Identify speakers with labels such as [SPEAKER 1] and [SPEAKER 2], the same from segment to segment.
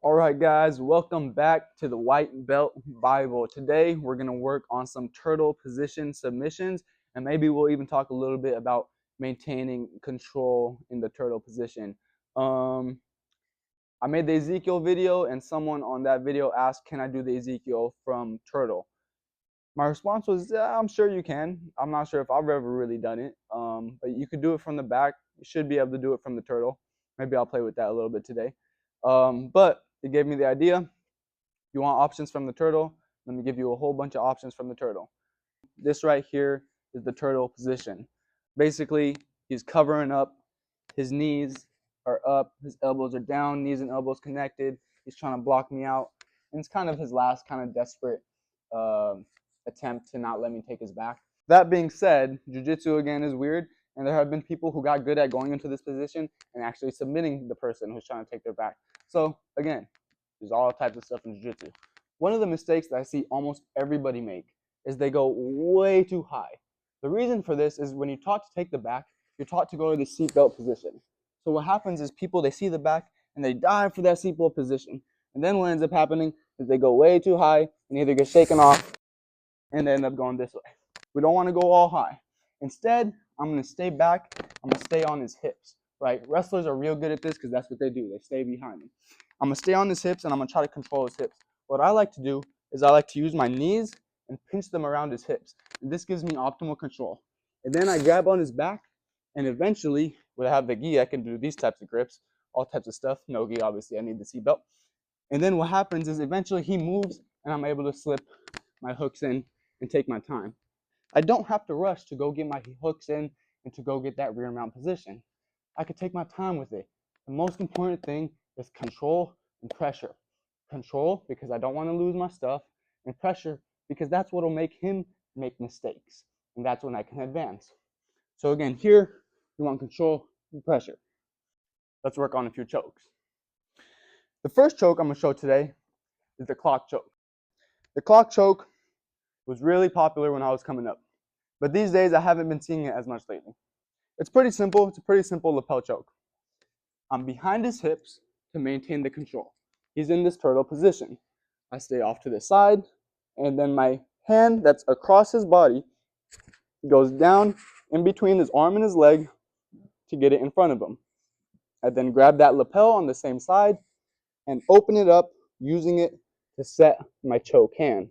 [SPEAKER 1] All right, guys, welcome back to the White Belt Bible. Today, we're going to work on some turtle position submissions, and maybe we'll even talk a little bit about maintaining control in the turtle position. I made the Ezekiel video, and someone on that video asked, can I do the Ezekiel from turtle? My response was, yeah, I'm sure you can. I'm not sure if I've ever really done it, but you could do it from the back. You should be able to do it from the turtle. Maybe I'll play with that a little bit today. But it gave me the idea. You want options from the turtle? Let me give you a whole bunch of options from the turtle. This right here is the turtle position. Basically, he's covering up. His knees are up. His elbows are down. Knees and elbows connected. He's trying to block me out. And it's kind of his last kind of desperate attempt to not let me take his back. That being said, jiu-jitsu again is weird. And there have been people who got good at going into this position and actually submitting the person who's trying to take their back. So again, there's all types of stuff in jiu-jitsu. One of the mistakes that I see almost everybody make is they go way too high. The reason for this is when you're taught to take the back, you're taught to go to the seatbelt position. So what happens is people, they see the back and they dive for that seatbelt position. And then what ends up happening is they go way too high and either get shaken off and they end up going this way. We don't want to go all high. Instead, I'm going to stay back. I'm going to stay on his hips, right? Wrestlers are real good at this because that's what they do. They stay behind him. I'm going to stay on his hips and I'm going to try to control his hips. What I like to do is I like to use my knees and pinch them around his hips. And this gives me optimal control. And then I grab on his back and eventually, when I have the gi, I can do these types of grips, all types of stuff. No gi, obviously, I need the seatbelt. And then what happens is eventually he moves and I'm able to slip my hooks in and take my time. I don't have to rush to go get my hooks in and to go get that rear mount position. I could take my time with it. The most important thing is control and pressure. Control because I don't want to lose my stuff, and pressure because that's what will make him make mistakes, and that's when I can advance. So again, here you want control and pressure. Let's work on a few chokes. The first choke I'm going to show today is the clock choke. The clock choke was really popular when I was coming up, but these days I haven't been seeing it as much lately. It's pretty simple. It's a pretty simple lapel choke. I'm behind his hips to maintain the control. He's in this turtle position. I stay off to the side, and then my hand that's across his body goes down in between his arm and his leg to get it in front of him. I then grab that lapel on the same side and open it up using it to set my choke hand.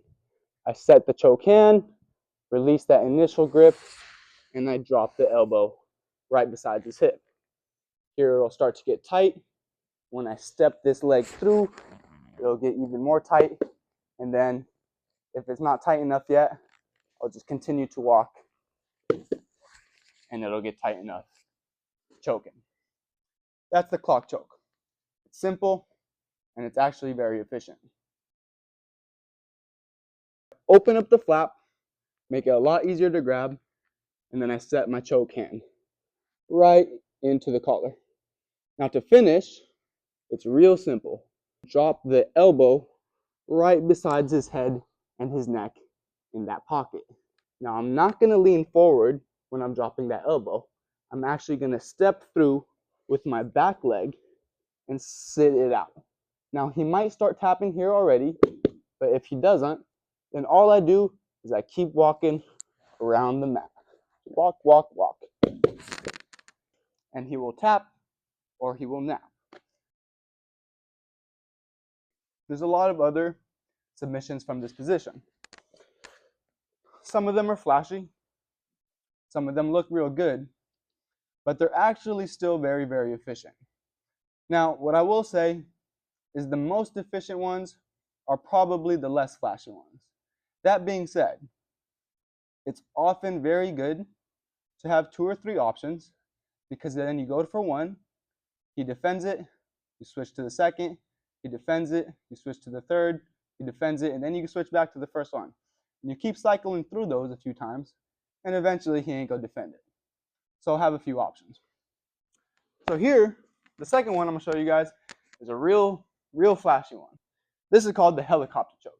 [SPEAKER 1] I set the choke hand, release that initial grip, and I drop the elbow right beside his hip. Here it'll start to get tight. When I step this leg through, it'll get even more tight. And then if it's not tight enough yet, I'll just continue to walk and it'll get tight enough. Choking. That's the clock choke. It's simple and it's actually very efficient. Open up the flap, make it a lot easier to grab, and then I set my choke hand right into the collar. Now to finish, it's real simple. Drop the elbow right beside his head and his neck in that pocket. Now I'm not going to lean forward when I'm dropping that elbow. I'm actually going to step through with my back leg and sit it out. Now he might start tapping here already, but if he doesn't, then all I do is I keep walking around the mat. Walk, walk, walk. And he will tap or he will nap. There's a lot of other submissions from this position. Some of them are flashy. Some of them look real good, but they're actually still very, very efficient. Now, what I will say is the most efficient ones are probably the less flashy ones. That being said, it's often very good to have 2 or 3 options because then you go for one, he defends it, you switch to the second, he defends it, you switch to the third, he defends it, and then you can switch back to the first one. And you keep cycling through those a few times, and eventually he ain't gonna defend it. So I'll have a few options. So here, the second one I'm gonna show you guys is a real flashy one. This is called the helicopter choke.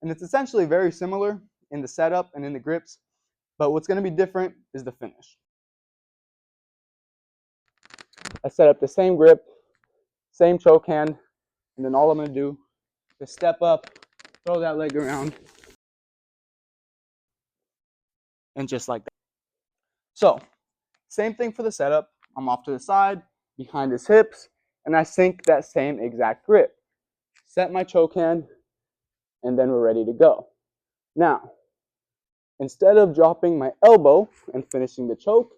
[SPEAKER 1] And it's essentially very similar in the setup and in the grips, but what's gonna be different is the finish. I set up the same grip, same choke hand, And then all I'm going to do is step up, throw that leg around, and just like that. So, same thing for the setup. I'm off to the side, behind his hips, and I sink that same exact grip. Set my choke hand, and then we're ready to go. Now, instead of dropping my elbow and finishing the choke,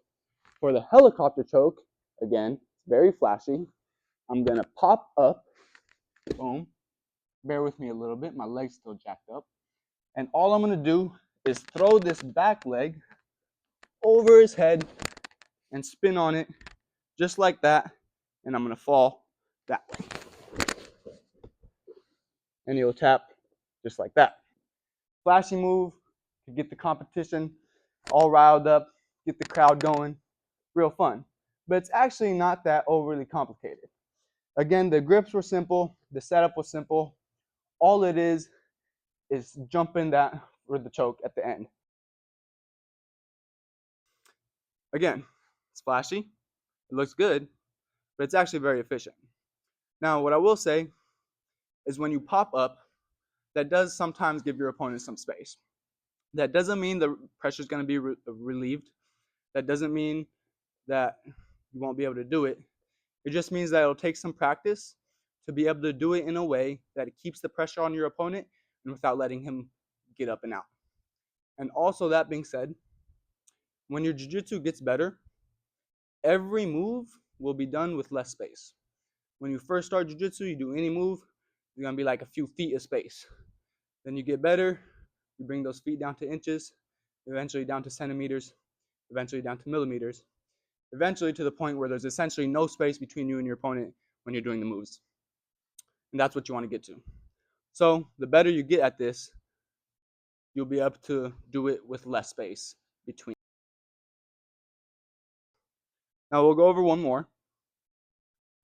[SPEAKER 1] for the helicopter choke, again, very flashy, I'm going to pop up, boom, bear with me a little bit, my leg's still jacked up, and all I'm going to do is throw this back leg over his head and spin on it just like that, and I'm going to fall that way. And he'll tap just like that. Flashy move to get the competition all riled up, get the crowd going, real fun. But it's actually not that overly complicated. Again, the grips were simple, the setup was simple. All it is jumping that for the choke at the end. Again, it's flashy, it looks good, but it's actually very efficient. Now, what I will say is when you pop up, that does sometimes give your opponent some space. That doesn't mean the pressure is going to be relieved. That doesn't mean that you won't be able to do it. It just means that it'll take some practice to be able to do it in a way that it keeps the pressure on your opponent and without letting him get up and out. And also, that being said, when your jiu-jitsu gets better, every move will be done with less space. When you first start jiu-jitsu, you do any move, you're going to be like a few feet of space. Then you get better, you bring those feet down to inches, eventually down to centimeters, eventually down to millimeters, eventually to the point where there's essentially no space between you and your opponent when you're doing the moves. And that's what you want to get to. So the better you get at this, you'll be able to do it with less space between. Now we'll go over one more.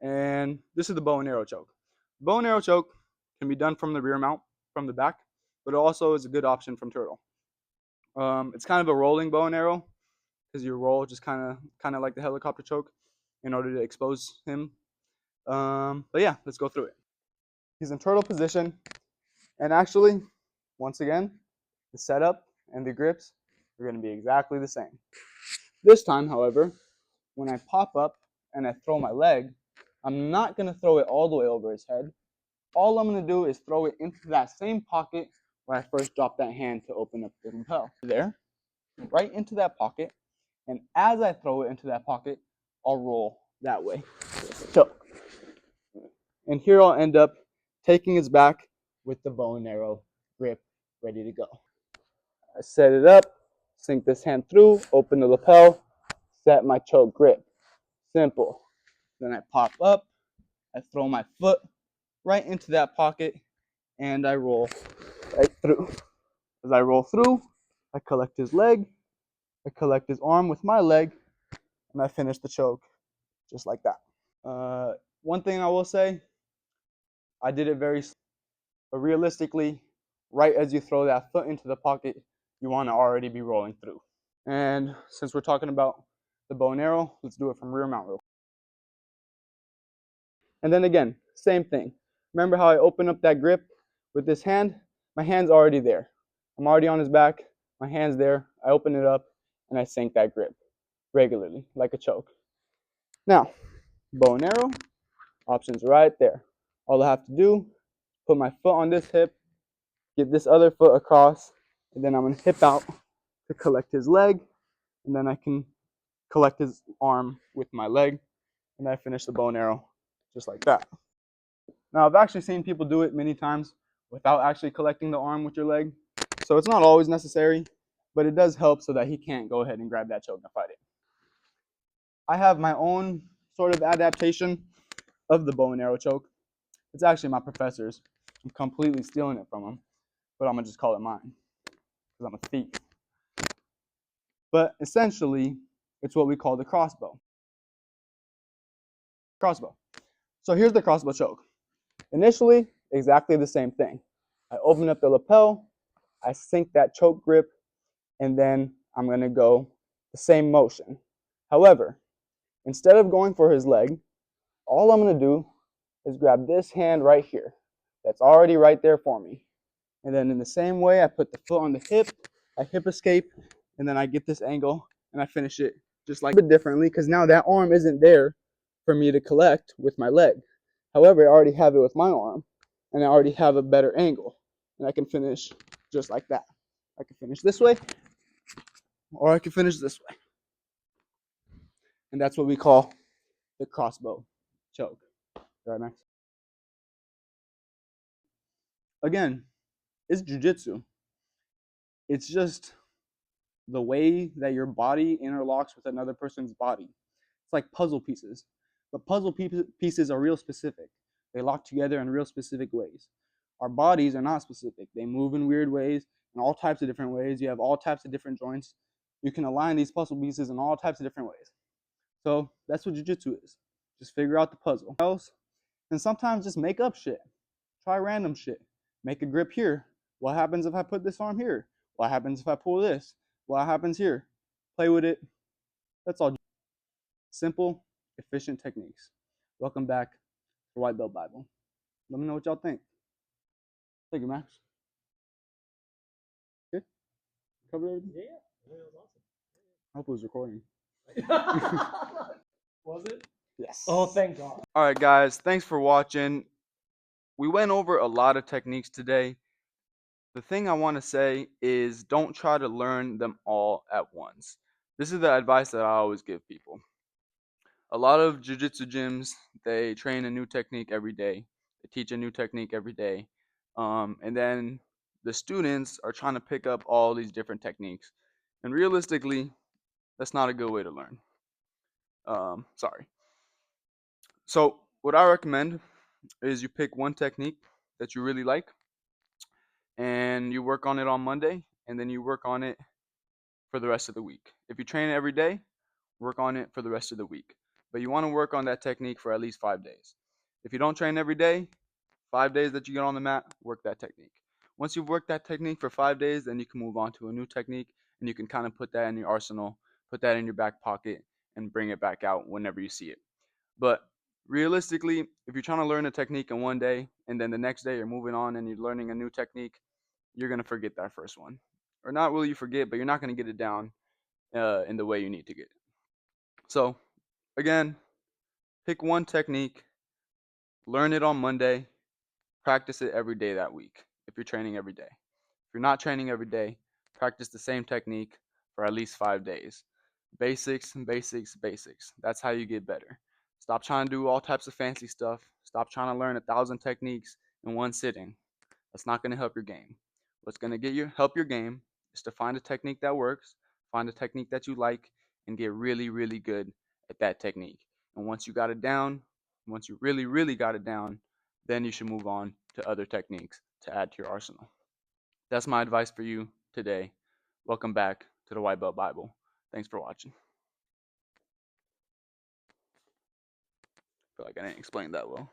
[SPEAKER 1] And this is the bow and arrow choke. Bow and arrow choke can be done from the rear mount, from the back, but it also is a good option from turtle. It's kind of a rolling bow and arrow because you roll just kind of like the helicopter choke in order to expose him. But yeah, let's go through it. He's in turtle position, and actually, once again, the setup and the grips are going to be exactly the same. This time, however, when I pop up and I throw my leg, I'm not going to throw it all the way over his head. All I'm going to do is throw it into that same pocket where I first dropped that hand to open up the lapel. There, right into that pocket, and as I throw it into that pocket, I'll roll that way. So, and here I'll end up taking his back with the bow and arrow grip ready to go. I set it up, sink this hand through, open the lapel, set my choke grip. Simple. Then I pop up, I throw my foot right into that pocket, and I roll right through. As I roll through, I collect his leg, I collect his arm with my leg, and I finish the choke just like that. One thing I will say, I did it very slow, but realistically, right as you throw that foot into the pocket, you want to already be rolling through. And since we're talking about the bow and arrow, let's do it from rear mount real quick. And then again, same thing. Remember how I open up that grip with this hand? My hand's already there. I'm already on his back. My hand's there. I open it up and I sink that grip regularly, like a choke. Now, bow and arrow, options right there. All I have to do, put my foot on this hip, get this other foot across, and then I'm going to hip out to collect his leg, and then I can collect his arm with my leg, and I finish the bow and arrow just like that. Now, I've actually seen people do it many times without actually collecting the arm with your leg, so it's not always necessary, but it does help so that he can't go ahead and grab that choke and fight it. I have my own sort of adaptation of the bow and arrow choke. It's actually my professor's. I'm completely stealing it from him, but I'm going to just call it mine because I'm a thief. But essentially, it's what we call the crossbow. Crossbow. So here's the crossbow choke. Initially, exactly the same thing. I open up the lapel, I sink that choke grip, and then I'm going to go the same motion. However, instead of going for his leg, all I'm going to do is grab this hand right here. That's already right there for me. And then in the same way, I put the foot on the hip, I hip escape, and then I get this angle and I finish it just like a bit differently because now that arm isn't there for me to collect with my leg. However, I already have it with my arm and I already have a better angle and I can finish just like that. I can finish this way or I can finish this way. And that's what we call the crossbow choke. Right, Max? Again, it's jujitsu. It's just the way that your body interlocks with another person's body. It's like puzzle pieces. But puzzle pieces are real specific. They lock together in real specific ways. Our bodies are not specific. They move in weird ways, in all types of different ways. You have all types of different joints. You can align these puzzle pieces in all types of different ways. So that's what jiu-jitsu is. Just figure out the puzzle. And sometimes just make up shit. Try random shit. Make a grip here. What happens if I put this arm here? What happens if I pull this? What happens here? Play with it. That's all. Simple, efficient techniques. Welcome back to White Belt Bible. Let me know what y'all think. Thank you, Max. Good? Cover everything?
[SPEAKER 2] Yeah, that was awesome.
[SPEAKER 1] I hope it was recording.
[SPEAKER 2] Was it?
[SPEAKER 1] Yes.
[SPEAKER 2] Oh, thank God.
[SPEAKER 1] All right, guys. Thanks for watching. We went over a lot of techniques today. The thing I want to say is don't try to learn them all at once. This is the advice that I always give people. A lot of jiu-jitsu gyms, they train a new technique every day. They teach a new technique every day. And then the students are trying to pick up all these different techniques. And realistically, that's not a good way to learn. Sorry. So what I recommend is you pick one technique that you really like and you work on it on Monday and then you work on it for the rest of the week. If you train it every day, work on it for the rest of the week. But you want to work on that technique for at least 5 days. If you don't train every day, 5 days that you get on the mat, work that technique. Once you've worked that technique for 5 days, then you can move on to a new technique and you can kind of put that in your arsenal, put that in your back pocket, and bring it back out whenever you see it. But realistically, if you're trying to learn a technique in one day and then the next day you're moving on and you're learning a new technique, you're going to forget that first one. Or not really forget, but you're not going to get it down in the way you need to get it. So, again, pick one technique, learn it on Monday, practice it every day that week if you're training every day. If you're not training every day, practice the same technique for at least 5 days. Basics, basics, basics. That's how you get better. Stop trying to do all types of fancy stuff. Stop trying to learn 1,000 techniques in one sitting. That's not going to help your game. What's going to help your game is to find a technique that works, find a technique that you like, and get really, really good at that technique. And once you got it down, once you really, really got it down, then you should move on to other techniques to add to your arsenal. That's my advice for you today. Welcome back to the White Belt Bible. Thanks for watching. I feel like I didn't explain that well.